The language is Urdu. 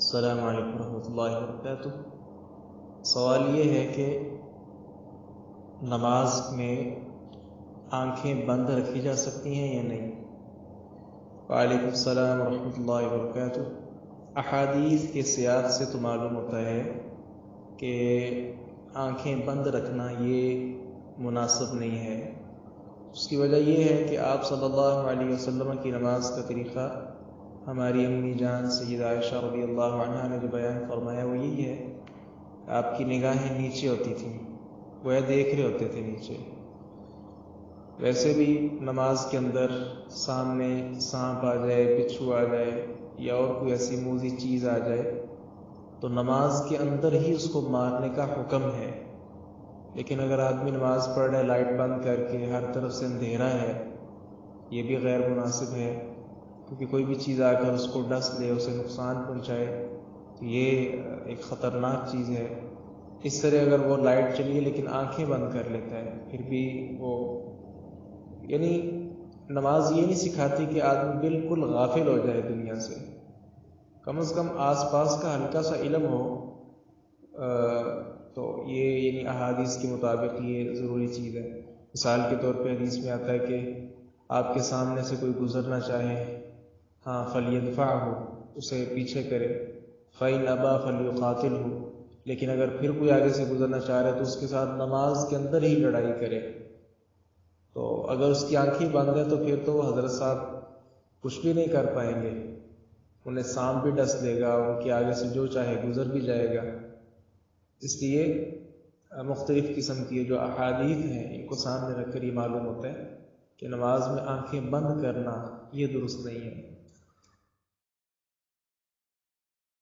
السلام علیکم ورحمۃ اللہ وبرکاتہ۔ سوال یہ ہے کہ نماز میں آنکھیں بند رکھی جا سکتی ہیں یا نہیں؟ وعلیکم السلام ورحمۃ اللہ وبرکاتہ۔ احادیث کے سیاق سے تو معلوم ہوتا ہے کہ آنکھیں بند رکھنا یہ مناسب نہیں ہے۔ اس کی وجہ یہ ہے کہ آپ صلی اللہ علیہ وسلم کی نماز کا طریقہ ہماری امی جان سیدہ عائشہ رضی اللہ عنہا نے جو بیان فرمایا وہ یہی ہے کہ آپ کی نگاہیں نیچے ہوتی تھیں، وہ دیکھ رہے ہوتے تھے نیچے۔ ویسے بھی نماز کے اندر سامنے سانپ آ جائے، بچھو آ جائے یا اور کوئی ایسی موذی چیز آ جائے تو نماز کے اندر ہی اس کو مارنے کا حکم ہے۔ لیکن اگر آدمی نماز پڑھ رہا ہے لائٹ بند کر کے، ہر طرف سے اندھیرا ہے، یہ بھی غیر مناسب ہے، کیونکہ کوئی بھی چیز آ کر اس کو ڈس لے، اسے نقصان پہنچائے تو یہ ایک خطرناک چیز ہے۔ اس طرح اگر وہ لائٹ چلیے لیکن آنکھیں بند کر لیتا ہے پھر بھی وہ یعنی نماز یہ نہیں سکھاتی کہ آدمی بالکل غافل ہو جائے دنیا سے، کم از کم آس پاس کا ہلکا سا علم ہو۔ تو یہ یعنی احادیث کے مطابق یہ ضروری چیز ہے۔ مثال کے طور پہ حدیث میں آتا ہے کہ آپ کے سامنے سے کوئی گزرنا چاہے، ہاں فلیدفعہ، اسے پیچھے کرے، فإن ابا فلیقاتلہ، لیکن اگر پھر کوئی آگے سے گزرنا چاہ رہا ہے تو اس کے ساتھ نماز کے اندر ہی لڑائی کرے۔ تو اگر اس کی آنکھیں بند ہیں تو پھر تو وہ حضرت صاحب کچھ بھی نہیں کر پائیں گے، انہیں سانپ بھی ڈس لے گا، ان کے آگے سے جو چاہے گزر بھی جائے گا۔ اس لیے مختلف قسم کی جو احادیث ہیں ان کو سامنے رکھ کر یہ معلوم ہوتا ہے کہ نماز میں آنکھیں بند کرنا یہ درست نہیں ہے۔